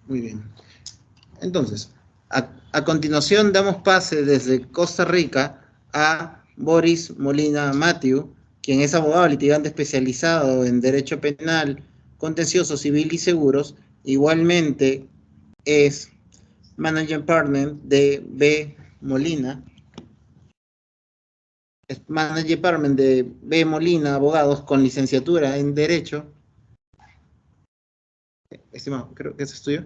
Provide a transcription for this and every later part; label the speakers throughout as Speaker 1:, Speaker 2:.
Speaker 1: Muy bien. Entonces, a continuación damos pase desde Costa Rica a Boris Molina Mathieu, quien es abogado litigante especializado en Derecho Penal, Contencioso Civil y Seguros. Igualmente es Managing Partner de B. Molina. Es Managing Partner de B. Molina Abogados con licenciatura en Derecho. Estimado, creo que ese es tuyo.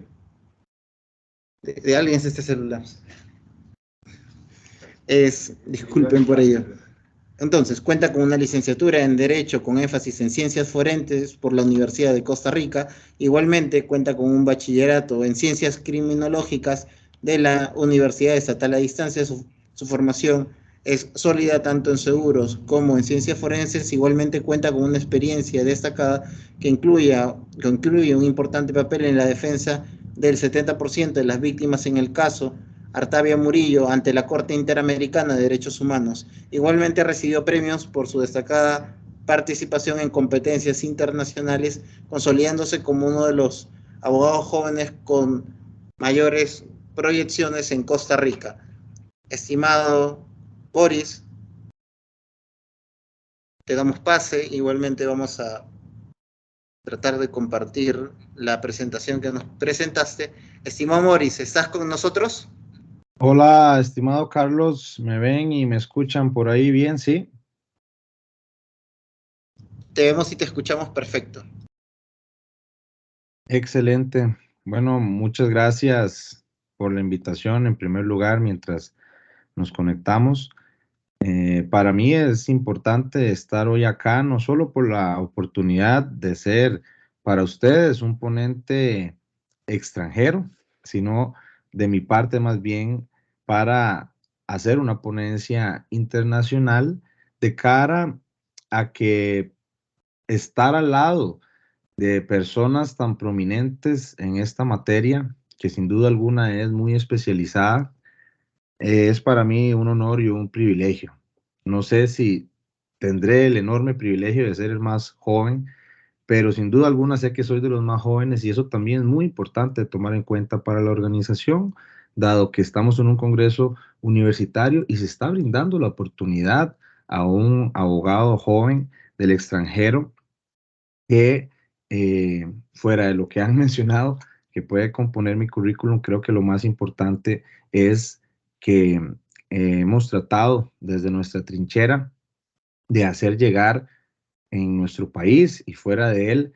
Speaker 1: De alguien es este celular. Disculpen por ello. Entonces, cuenta con una licenciatura en Derecho con énfasis en Ciencias Forenses por la Universidad de Costa Rica. Igualmente, cuenta con un bachillerato en Ciencias Criminológicas de la Universidad Estatal a Distancia. Su formación es sólida tanto en seguros como en ciencias forenses. Igualmente cuenta con una experiencia destacada que incluye un importante papel en la defensa del 70% de las víctimas en el caso Artavia Murillo ante la Corte Interamericana de Derechos Humanos. Igualmente recibió premios por su destacada participación en competencias internacionales, consolidándose como uno de los abogados jóvenes con mayores proyecciones en Costa Rica. Estimado Boris, te damos pase. Igualmente vamos a tratar de compartir la presentación que nos presentaste. Estimado Boris, ¿estás con nosotros?
Speaker 2: Hola, estimado Carlos, ¿me ven y me escuchan por ahí bien? ¿Sí?
Speaker 1: Te vemos y te escuchamos perfecto.
Speaker 2: Excelente. Bueno, muchas gracias por la invitación en primer lugar mientras nos conectamos. Para mí es importante estar hoy acá, no solo por la oportunidad de ser para ustedes un ponente extranjero, sino de mi parte más bien para hacer una ponencia internacional de cara a que estar al lado de personas tan prominentes en esta materia, que sin duda alguna es muy especializada, es para mí un honor y un privilegio. No sé si tendré el enorme privilegio de ser el más joven, pero sin duda alguna sé que soy de los más jóvenes y eso también es muy importante tomar en cuenta para la organización, dado que estamos en un congreso universitario y se está brindando la oportunidad a un abogado joven del extranjero que fuera de lo que han mencionado, que puede componer mi currículum, creo que lo más importante es que hemos tratado desde nuestra trinchera de hacer llegar en nuestro país y fuera de él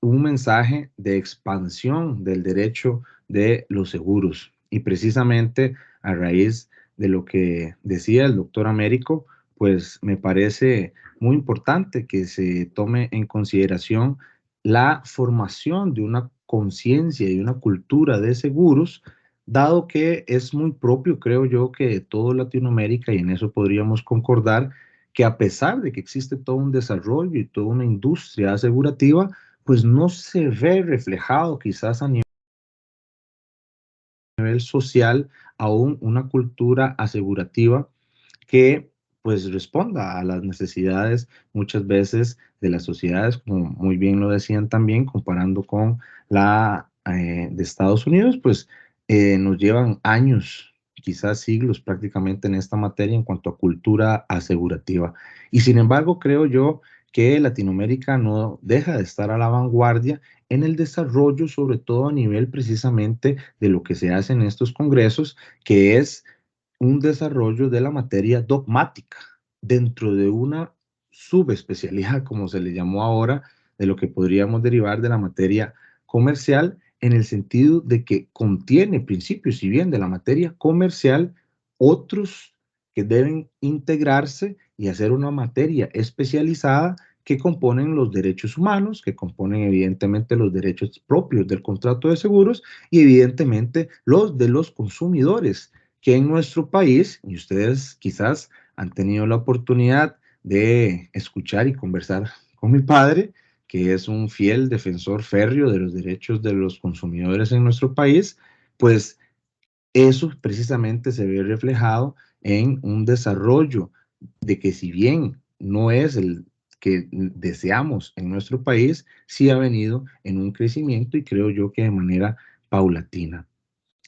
Speaker 2: un mensaje de expansión del derecho de los seguros. Y precisamente a raíz de lo que decía el doctor Américo, pues me parece muy importante que se tome en consideración la formación de una conciencia y una cultura de seguros, dado que es muy propio, creo yo, que de toda Latinoamérica, y en eso podríamos concordar, que a pesar de que existe todo un desarrollo y toda una industria asegurativa, pues no se ve reflejado quizás a nivel social aún una cultura asegurativa que pues responda a las necesidades muchas veces de las sociedades, como muy bien lo decían también, comparando con la de Estados Unidos, pues nos llevan años, quizás siglos prácticamente en esta materia en cuanto a cultura asegurativa. Y sin embargo, creo yo que Latinoamérica no deja de estar a la vanguardia en el desarrollo, sobre todo a nivel precisamente de lo que se hace en estos congresos, que es un desarrollo de la materia dogmática dentro de una subespecialidad, como se le llamó ahora, de lo que podríamos derivar de la materia comercial, en el sentido de que contiene principios, si bien de la materia comercial, otros que deben integrarse y hacer una materia especializada que componen los derechos humanos, que componen evidentemente los derechos propios del contrato de seguros y evidentemente los de los consumidores, que en nuestro país, y ustedes quizás han tenido la oportunidad de escuchar y conversar con mi padre, que es un fiel defensor férreo de los derechos de los consumidores en nuestro país, pues eso precisamente se ve reflejado en un desarrollo de que si bien no es el que deseamos en nuestro país, sí ha venido en un crecimiento y creo yo que de manera paulatina.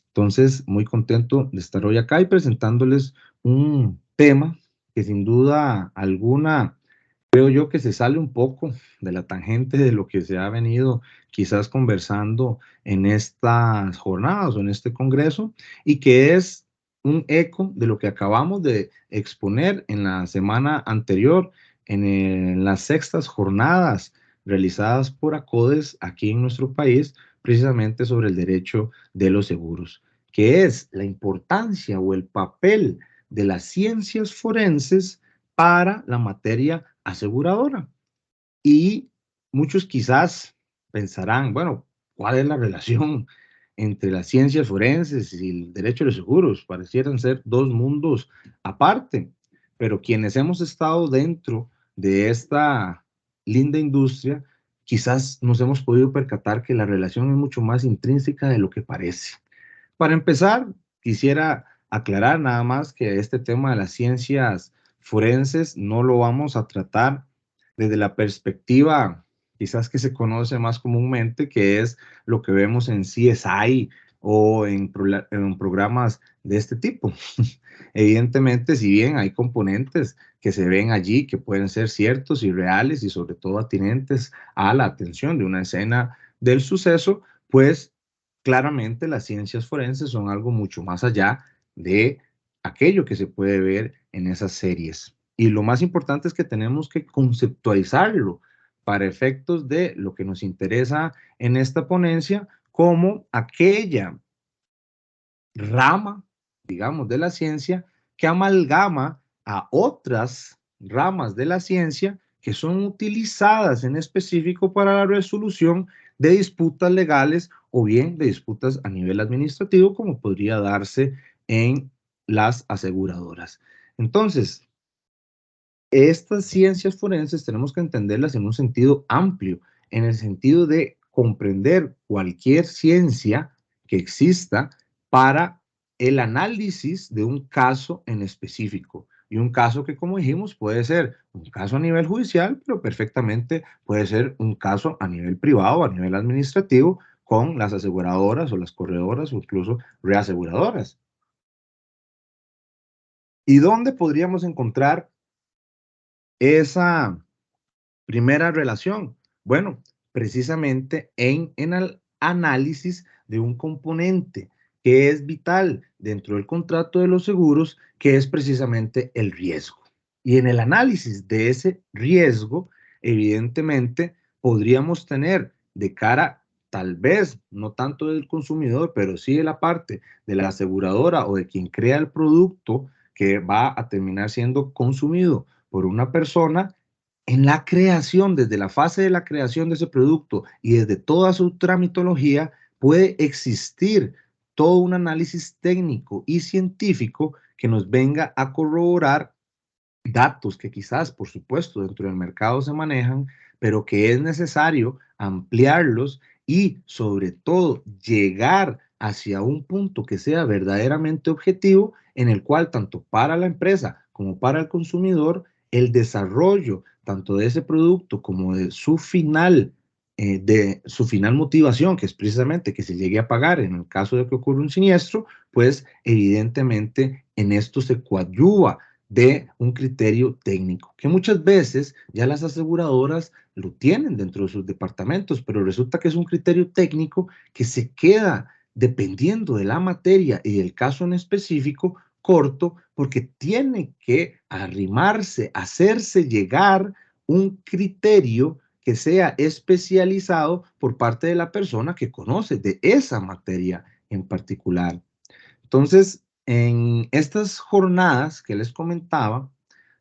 Speaker 2: Entonces, muy contento de estar hoy acá y presentándoles un tema que sin duda alguna creo yo que se sale un poco de la tangente de lo que se ha venido quizás conversando en estas jornadas o en este congreso, y que es un eco de lo que acabamos de exponer en la semana anterior en las sextas jornadas realizadas por ACODES aquí en nuestro país, precisamente sobre el derecho de los seguros, que es la importancia o el papel de las ciencias forenses para la materia aseguradora. Y muchos quizás pensarán, bueno, ¿cuál es la relación entre las ciencias forenses y el derecho de los seguros? Parecieran ser dos mundos aparte, pero quienes hemos estado dentro de esta linda industria, quizás nos hemos podido percatar que la relación es mucho más intrínseca de lo que parece. Para empezar, quisiera aclarar nada más que este tema de las ciencias forenses no lo vamos a tratar desde la perspectiva quizás que se conoce más comúnmente, que es lo que vemos en CSI o en programas de este tipo. Evidentemente, si bien hay componentes que se ven allí que pueden ser ciertos y reales y sobre todo atinentes a la atención de una escena del suceso, pues claramente las ciencias forenses son algo mucho más allá de aquello que se puede ver en esas series. Y lo más importante es que tenemos que conceptualizarlo para efectos de lo que nos interesa en esta ponencia como aquella rama, digamos, de la ciencia que amalgama a otras ramas de la ciencia que son utilizadas en específico para la resolución de disputas legales o bien de disputas a nivel administrativo, como podría darse en las aseguradoras. Entonces, estas ciencias forenses tenemos que entenderlas en un sentido amplio, en el sentido de comprender cualquier ciencia que exista para el análisis de un caso en específico. Y un caso que, como dijimos, puede ser un caso a nivel judicial, pero perfectamente puede ser un caso a nivel privado, a nivel administrativo, con las aseguradoras o las corredoras o incluso reaseguradoras. ¿Y dónde podríamos encontrar esa primera relación? Bueno, precisamente en el análisis de un componente que es vital dentro del contrato de los seguros, que es precisamente el riesgo. Y en el análisis de ese riesgo, evidentemente, podríamos tener de cara, tal vez, no tanto del consumidor, pero sí de la parte de la aseguradora o de quien crea el producto que va a terminar siendo consumido por una persona, en la creación, desde la fase de la creación de ese producto y desde toda su tramitología, puede existir todo un análisis técnico y científico que nos venga a corroborar datos que quizás, por supuesto, dentro del mercado se manejan, pero que es necesario ampliarlos y sobre todo llegar hacia un punto que sea verdaderamente objetivo, en el cual tanto para la empresa como para el consumidor, el desarrollo tanto de ese producto como de su final motivación, que es precisamente que se llegue a pagar en el caso de que ocurra un siniestro, pues evidentemente en esto se coadyuva de un criterio técnico, que muchas veces ya las aseguradoras lo tienen dentro de sus departamentos, pero resulta que es un criterio técnico que se queda dependiendo de la materia y del caso en específico corto, porque tiene que arrimarse, hacerse llegar un criterio que sea especializado por parte de la persona que conoce de esa materia en particular. Entonces, en estas jornadas que les comentaba,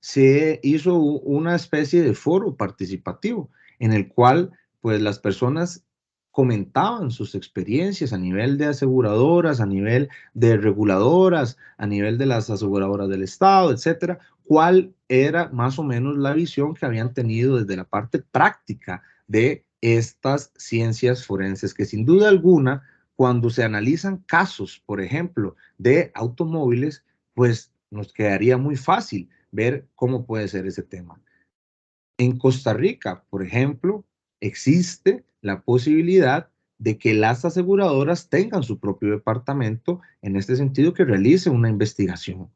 Speaker 2: se hizo una especie de foro participativo en el cual pues las personas comentaban sus experiencias a nivel de aseguradoras, a nivel de reguladoras, a nivel de las aseguradoras del Estado, etcétera, cuál era más o menos la visión que habían tenido desde la parte práctica de estas ciencias forenses, que sin duda alguna, cuando se analizan casos, por ejemplo, de automóviles, pues nos quedaría muy fácil ver cómo puede ser ese tema. En Costa Rica, por ejemplo, existe la posibilidad de que las aseguradoras tengan su propio departamento, en este sentido que realice una investigación.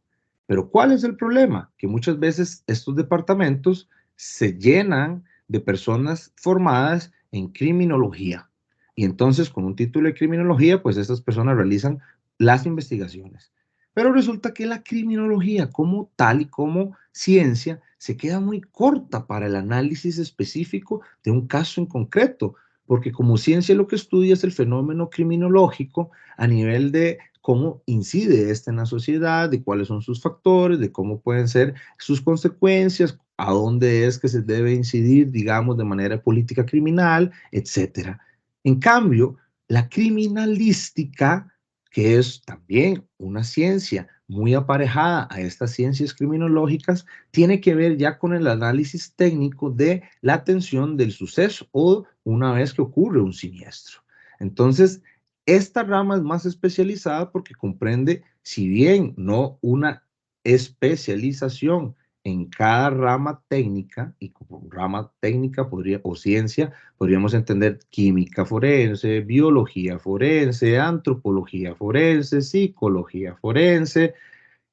Speaker 2: Pero ¿cuál es el problema? Que muchas veces estos departamentos se llenan de personas formadas en criminología. Y entonces, con un título de criminología, pues estas personas realizan las investigaciones. Pero resulta que la criminología como tal y como ciencia se queda muy corta para el análisis específico de un caso en concreto, porque como ciencia lo que estudia es el fenómeno criminológico a nivel de cómo incide este en la sociedad, de cuáles son sus factores, de cómo pueden ser sus consecuencias, a dónde es que se debe incidir, digamos, de manera política criminal, etcétera. En cambio, la criminalística, que es también una ciencia muy aparejada a estas ciencias criminológicas, tiene que ver ya con el análisis técnico de la atención del suceso o una vez que ocurre un siniestro. Entonces, esta rama es más especializada porque comprende, si bien no una especialización en cada rama técnica, y como rama técnica podría, o ciencia, podríamos entender química forense, biología forense, antropología forense, psicología forense,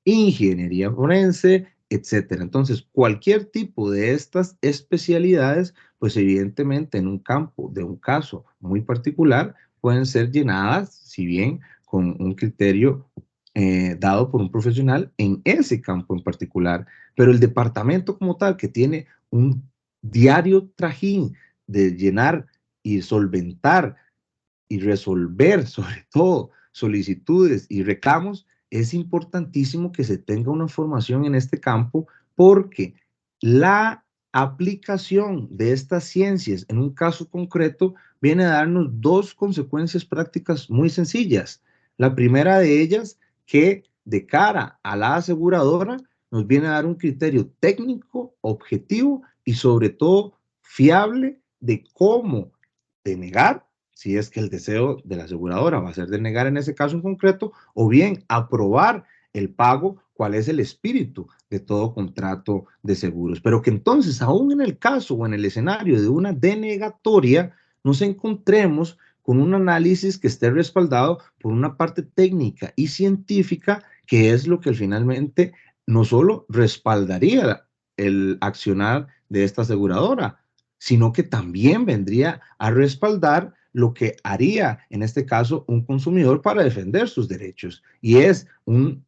Speaker 2: ingeniería forense, etcétera. Entonces, cualquier tipo de estas especialidades, pues evidentemente en un campo de un caso muy particular, pueden ser llenadas, si bien con un criterio dado por un profesional en ese campo en particular, pero el departamento como tal, que tiene un diario trajín de llenar y solventar y resolver, sobre todo, solicitudes y reclamos, es importantísimo que se tenga una formación en este campo porque la aplicación de estas ciencias en un caso concreto viene a darnos dos consecuencias prácticas muy sencillas. La primera de ellas, que de cara a la aseguradora nos viene a dar un criterio técnico, objetivo y sobre todo fiable de cómo denegar, si es que el deseo de la aseguradora va a ser denegar en ese caso en concreto, o bien aprobar el pago, cuál es el espíritu de todo contrato de seguros. Pero que entonces, aún en el caso o en el escenario de una denegatoria, nos encontremos con un análisis que esté respaldado por una parte técnica y científica, que es lo que finalmente no solo respaldaría el accionar de esta aseguradora, sino que también vendría a respaldar lo que haría en este caso un consumidor para defender sus derechos. Y es un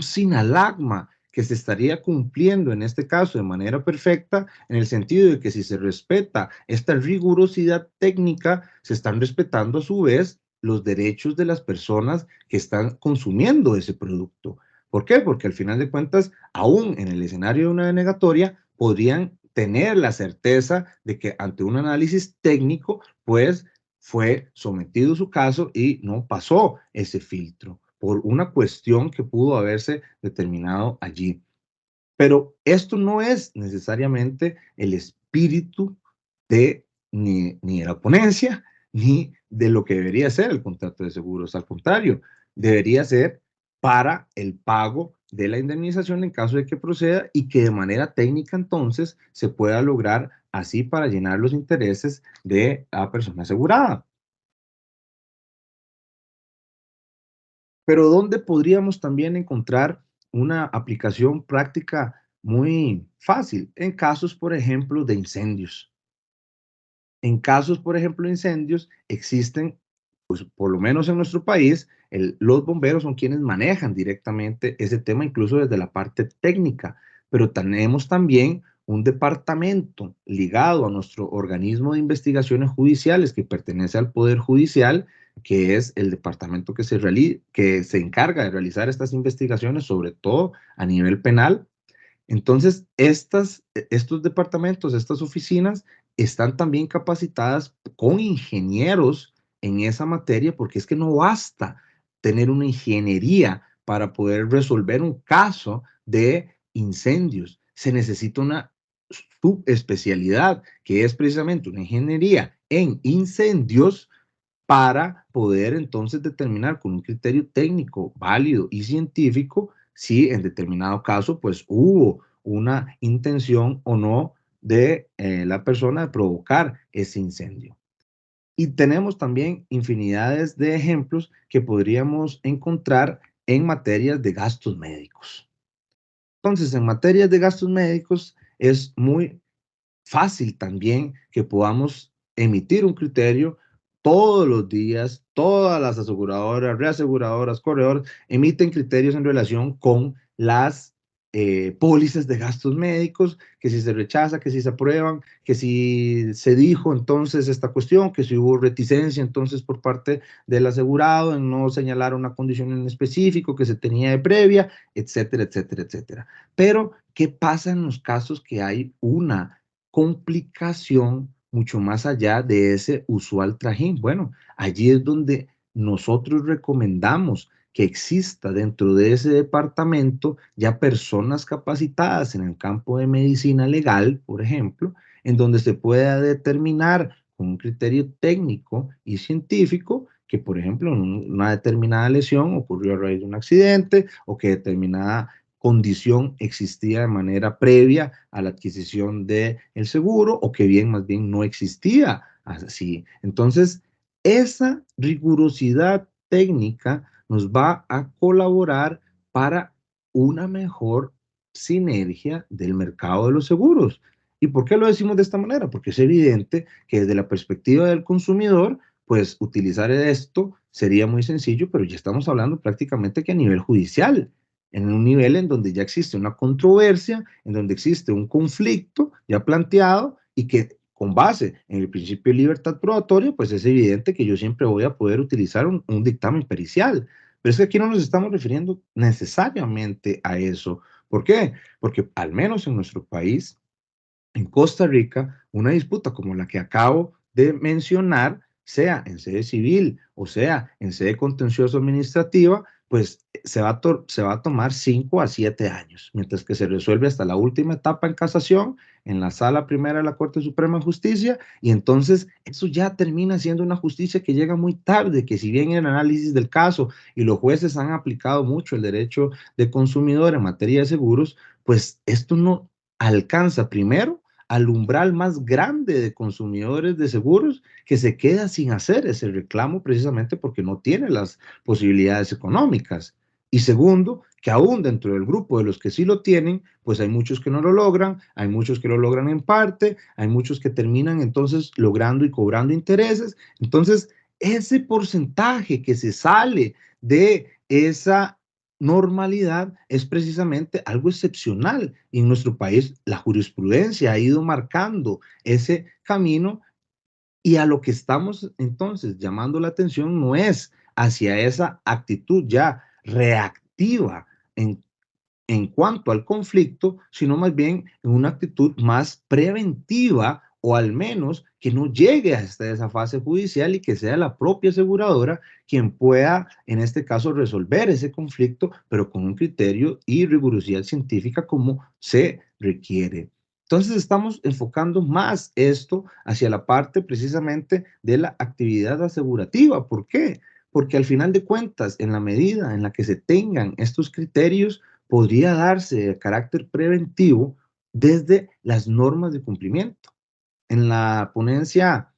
Speaker 2: sinalagma que se estaría cumpliendo en este caso de manera perfecta, en el sentido de que si se respeta esta rigurosidad técnica, se están respetando a su vez los derechos de las personas que están consumiendo ese producto. ¿Por qué? Porque al final de cuentas, aún en el escenario de una denegatoria, podrían tener la certeza de que ante un análisis técnico, pues fue sometido su caso y no pasó ese filtro por una cuestión que pudo haberse determinado allí. Pero esto no es necesariamente el espíritu de ni de la ponencia, ni de lo que debería ser el contrato de seguros. Al contrario, debería ser para el pago de la indemnización en caso de que proceda y que de manera técnica entonces se pueda lograr así para llenar los intereses de la persona asegurada. Pero ¿dónde podríamos también encontrar una aplicación práctica muy fácil? En casos, por ejemplo, de incendios. En casos, por ejemplo, de incendios, existen, pues por lo menos en nuestro país, los bomberos son quienes manejan directamente ese tema, incluso desde la parte técnica, pero tenemos también un departamento ligado a nuestro organismo de investigaciones judiciales que pertenece al Poder Judicial, que es el departamento que se encarga de realizar estas investigaciones, sobre todo a nivel penal. Entonces, estos departamentos, estas oficinas, están también capacitadas con ingenieros en esa materia, porque es que no basta tener una ingeniería para poder resolver un caso de incendios. Se necesita una subespecialidad, que es precisamente una ingeniería en incendios para poder entonces determinar con un criterio técnico válido y científico si en determinado caso pues hubo una intención o no de la persona de provocar ese incendio. Y tenemos también infinidades de ejemplos que podríamos encontrar en materias de gastos médicos. Entonces, en materias de gastos médicos es muy fácil también que podamos emitir un criterio todos los días. Todas las aseguradoras, reaseguradoras, corredores emiten criterios en relación con las pólizas de gastos médicos, que si se rechaza, que si se aprueban, que si se dijo entonces esta cuestión, que si hubo reticencia entonces por parte del asegurado en no señalar una condición en específico que se tenía de previa, etcétera, etcétera, etcétera. Pero, ¿qué pasa en los casos que hay una complicación mucho más allá de ese usual trajín? Bueno, allí es donde nosotros recomendamos que exista dentro de ese departamento ya personas capacitadas en el campo de medicina legal, por ejemplo, en donde se pueda determinar con un criterio técnico y científico que, por ejemplo, una determinada lesión ocurrió a raíz de un accidente o que determinada condición existía de manera previa a la adquisición del seguro o que bien, más bien no existía así. Entonces, esa rigurosidad técnica nos va a colaborar para una mejor sinergia del mercado de los seguros. ¿Y por qué lo decimos de esta manera? Porque es evidente que desde la perspectiva del consumidor, pues utilizar esto sería muy sencillo, pero ya estamos hablando prácticamente que a nivel judicial, en un nivel en donde ya existe una controversia, en donde existe un conflicto ya planteado y que con base en el principio de libertad probatoria, pues es evidente que yo siempre voy a poder utilizar un dictamen pericial. Pero es que aquí no nos estamos refiriendo necesariamente a eso. ¿Por qué? Porque al menos en nuestro país, en Costa Rica, una disputa como la que acabo de mencionar, sea en sede civil o sea en sede contencioso administrativa, pues se va a tomar 5 a 7 años, mientras que se resuelve hasta la última etapa en casación, en la Sala Primera de la Corte Suprema de Justicia, y entonces eso ya termina siendo una justicia que llega muy tarde, que si bien en el análisis del caso y los jueces han aplicado mucho el derecho de consumidor en materia de seguros, pues esto no alcanza primero al umbral más grande de consumidores de seguros que se queda sin hacer ese reclamo precisamente porque no tiene las posibilidades económicas. Y segundo, que aún dentro del grupo de los que sí lo tienen, pues hay muchos que no lo logran, hay muchos que lo logran en parte, hay muchos que terminan entonces logrando y cobrando intereses. Entonces, ese porcentaje que se sale de esa normalidad es precisamente algo excepcional. Y en nuestro país la jurisprudencia ha ido marcando ese camino y a lo que estamos entonces llamando la atención no es hacia esa actitud ya reactiva en cuanto al conflicto, sino más bien en una actitud más preventiva o al menos que no llegue hasta esa fase judicial y que sea la propia aseguradora quien pueda, en este caso, resolver ese conflicto, pero con un criterio y rigurosidad científica como se requiere. Entonces estamos enfocando más esto hacia la parte precisamente de la actividad asegurativa. ¿Por qué? Porque al final de cuentas, en la medida en la que se tengan estos criterios, podría darse de carácter preventivo desde las normas de cumplimiento. En la ponencia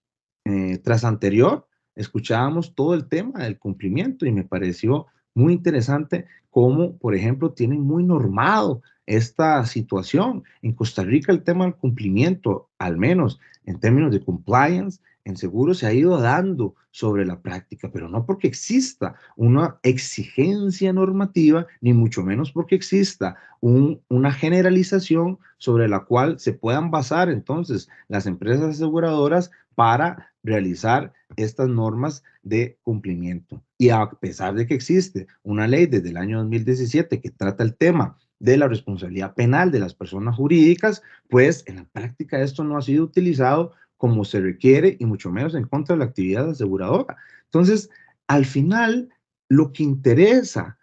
Speaker 2: tras anterior, escuchábamos todo el tema del cumplimiento y me pareció muy interesante cómo, por ejemplo, tienen muy normado esta situación. En Costa Rica el tema del cumplimiento, al menos en términos de compliance, en seguro se ha ido dando sobre la práctica, pero no porque exista una exigencia normativa, ni mucho menos porque exista una generalización sobre la cual se puedan basar entonces las empresas aseguradoras para realizar estas normas de cumplimiento. Y a pesar de que existe una ley desde el año 2017 que trata el tema de la responsabilidad penal de las personas jurídicas, pues en la práctica esto no ha sido utilizado como se requiere y mucho menos en contra de la actividad aseguradora. Entonces, al final, lo que interesa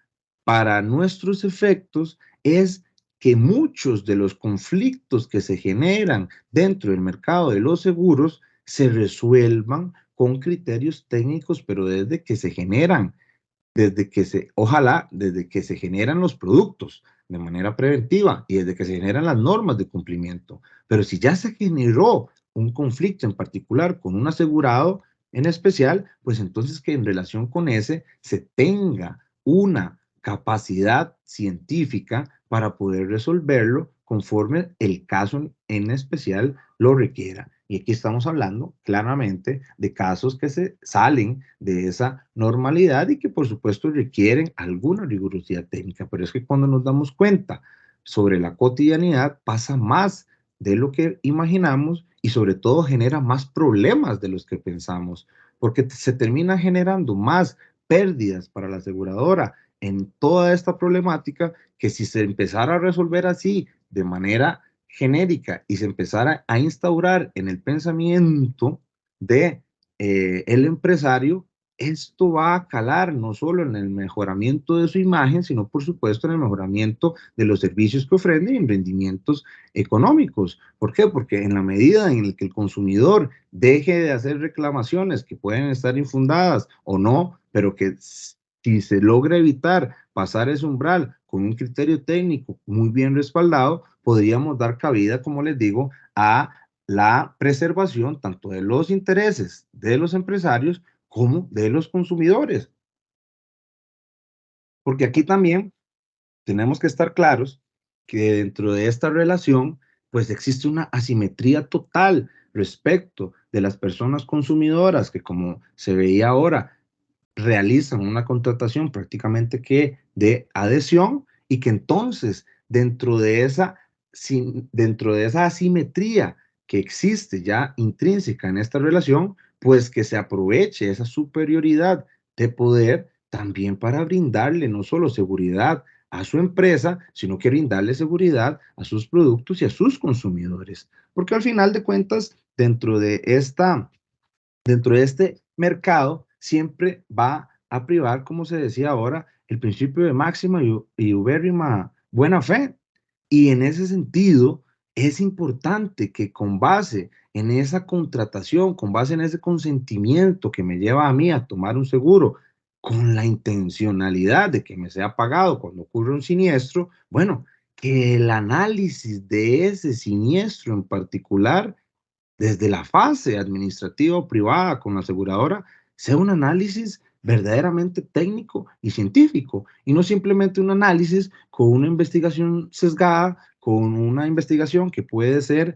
Speaker 2: para nuestros efectos es que muchos de los conflictos que se generan dentro del mercado de los seguros se resuelvan con criterios técnicos, pero desde que se generan, ojalá, desde que se generan los productos de manera preventiva y desde que se generan las normas de cumplimiento. Pero si ya se generó un conflicto en particular con un asegurado, en especial, pues entonces que en relación con ese se tenga una capacidad científica para poder resolverlo conforme el caso en especial lo requiera. Y aquí estamos hablando claramente de casos que se salen de esa normalidad y que por supuesto requieren alguna rigurosidad técnica, pero es que cuando nos damos cuenta sobre la cotidianidad pasa más de lo que imaginamos y sobre todo genera más problemas de los que pensamos, porque se termina generando más pérdidas para la aseguradora en toda esta problemática que si se empezara a resolver así de manera genérica y se empezara a instaurar en el pensamiento de el empresario, esto va a calar no solo en el mejoramiento de su imagen, sino por supuesto en el mejoramiento de los servicios que ofrecen y en rendimientos económicos. ¿Por qué? Porque en la medida en la que el consumidor deje de hacer reclamaciones que pueden estar infundadas o no, pero que si se logra evitar pasar ese umbral con un criterio técnico muy bien respaldado, podríamos dar cabida, como les digo, a la preservación tanto de los intereses de los empresarios como de los consumidores. Porque aquí también tenemos que estar claros que dentro de esta relación, pues existe una asimetría total respecto de las personas consumidoras que, como se veía ahora, realizan una contratación prácticamente que de adhesión y que entonces dentro de esa asimetría que existe ya intrínseca en esta relación, pues que se aproveche esa superioridad de poder también para brindarle no solo seguridad a su empresa, sino que brindarle seguridad a sus productos y a sus consumidores. Porque al final de cuentas, dentro de este mercado siempre va a privar, como se decía ahora, el principio de máxima y ubérrima buena fe. Y en ese sentido, es importante que con base en esa contratación, con base en ese consentimiento que me lleva a mí a tomar un seguro, con la intencionalidad de que me sea pagado cuando ocurre un siniestro, bueno, que el análisis de ese siniestro en particular desde la fase administrativa o privada con la aseguradora, sea un análisis verdaderamente técnico y científico, y no simplemente un análisis con una investigación sesgada, con una investigación que puede ser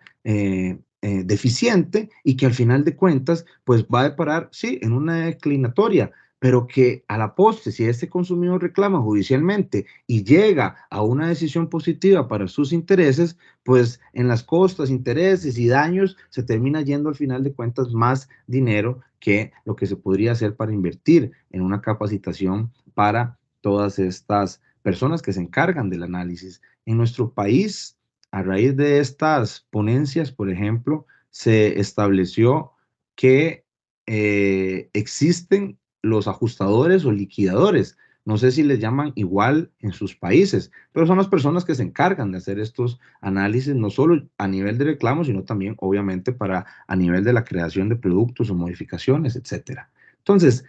Speaker 2: deficiente y que al final de cuentas pues va a deparar, sí, en una declinatoria, pero que a la postre, si este consumidor reclama judicialmente y llega a una decisión positiva para sus intereses, pues en las costas, intereses y daños se termina yendo al final de cuentas más dinero que lo que se podría hacer para invertir en una capacitación para todas estas personas que se encargan del análisis. En nuestro país, a raíz de estas ponencias, por ejemplo, se estableció que existen los ajustadores o liquidadores. No sé si les llaman igual en sus países, pero son las personas que se encargan de hacer estos análisis, no solo a nivel de reclamos, sino también, obviamente, para a nivel de la creación de productos o modificaciones, etcétera. Entonces,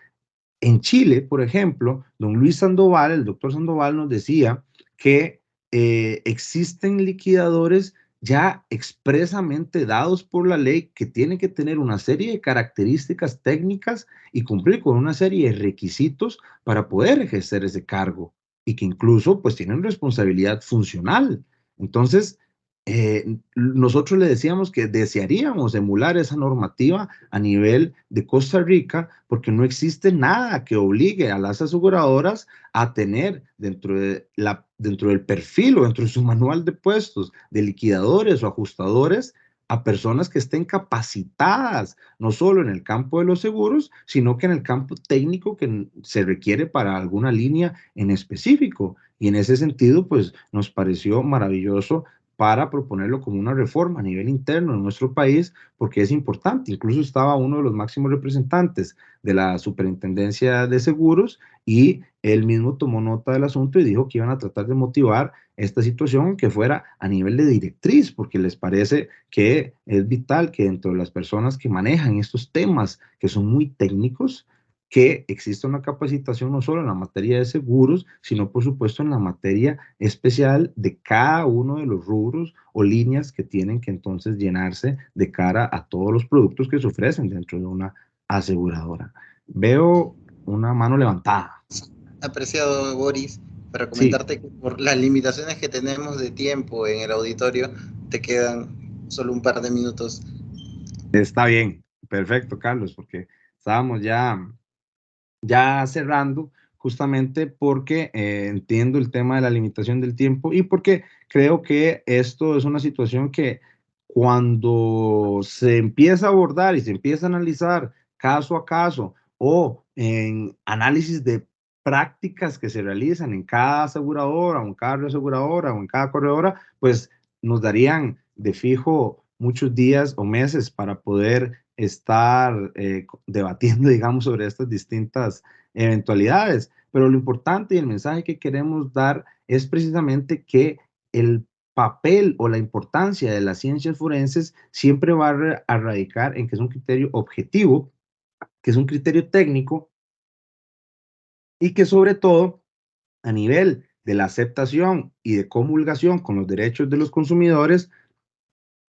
Speaker 2: en Chile, por ejemplo, don Luis Sandoval, el doctor Sandoval nos decía que existen liquidadores ya expresamente dados por la ley que tienen que tener una serie de características técnicas y cumplir con una serie de requisitos para poder ejercer ese cargo y que incluso pues tienen responsabilidad funcional. Entonces, nosotros le decíamos que desearíamos emular esa normativa a nivel de Costa Rica porque no existe nada que obligue a las aseguradoras a tener dentro del perfil o dentro de su manual de puestos de liquidadores o ajustadores a personas que estén capacitadas, no solo en el campo de los seguros, sino que en el campo técnico que se requiere para alguna línea en específico. Y en ese sentido, pues nos pareció maravilloso para proponerlo como una reforma a nivel interno en nuestro país, porque es importante. Incluso estaba uno de los máximos representantes de la Superintendencia de Seguros y él mismo tomó nota del asunto y dijo que iban a tratar de motivar esta situación que fuera a nivel de directriz, porque les parece que es vital que dentro de las personas que manejan estos temas que son muy técnicos, que exista una capacitación no solo en la materia de seguros, sino por supuesto en la materia especial de cada uno de los rubros o líneas que tienen que entonces llenarse de cara a todos los productos que se ofrecen dentro de una aseguradora. Veo una mano levantada.
Speaker 1: Apreciado Boris, para
Speaker 2: Sí,
Speaker 1: comentarte que por las limitaciones que tenemos de tiempo en el auditorio, te quedan solo un par de minutos.
Speaker 2: está bien. Perfecto, Carlos, porque estábamos ya cerrando, justamente porque entiendo el tema de la limitación del tiempo y porque creo que esto es una situación que cuando se empieza a abordar y se empieza a analizar caso a caso o en análisis de prácticas que se realizan en cada aseguradora o en cada reaseguradora o en cada corredora, pues nos darían de fijo muchos días o meses para poder estar debatiendo, digamos, sobre estas distintas eventualidades. Pero lo importante y el mensaje que queremos dar es precisamente que el papel o la importancia de las ciencias forenses siempre va a radicar en que es un criterio objetivo, que es un criterio técnico y que sobre todo a nivel de la aceptación y de comulgación con los derechos de los consumidores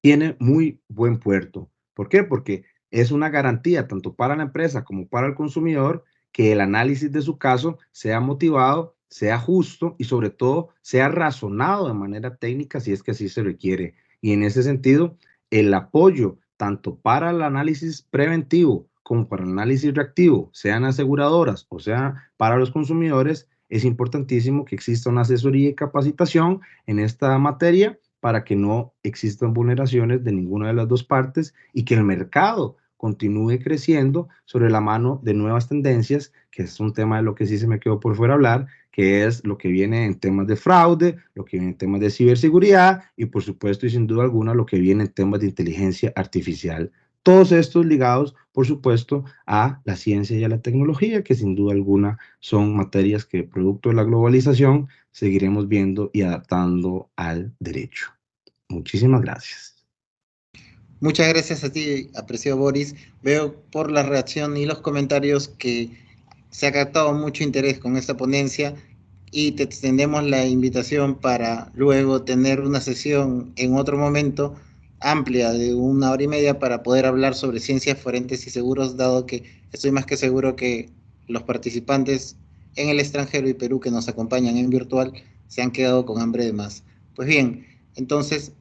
Speaker 2: tiene muy buen puerto. ¿Por qué? Porque es una garantía tanto para la empresa como para el consumidor que el análisis de su caso sea motivado, sea justo y sobre todo sea razonado de manera técnica si es que así se requiere. Y en ese sentido, el apoyo tanto para el análisis preventivo como para el análisis reactivo, sean aseguradoras o sea para los consumidores, es importantísimo que exista una asesoría y capacitación en esta materia para que no existan vulneraciones de ninguna de las dos partes y que el mercado continúe creciendo sobre la mano de nuevas tendencias, que es un tema de lo que sí se me quedó por fuera hablar, que es lo que viene en temas de fraude, lo que viene en temas de ciberseguridad y por supuesto y sin duda alguna lo que viene en temas de inteligencia artificial. Todos estos ligados, por supuesto, a la ciencia y a la tecnología, que sin duda alguna son materias que, producto de la globalización, seguiremos viendo y adaptando al derecho. Muchísimas gracias.
Speaker 1: Muchas gracias a ti, apreciado Boris. Veo por la reacción y los comentarios que se ha captado mucho interés con esta ponencia y te extendemos la invitación para luego tener una sesión en otro momento amplia de 1 hora y media para poder hablar sobre ciencias forenses y seguros, dado que estoy más que seguro que los participantes en el extranjero y Perú que nos acompañan en virtual se han quedado con hambre de más. Pues bien, entonces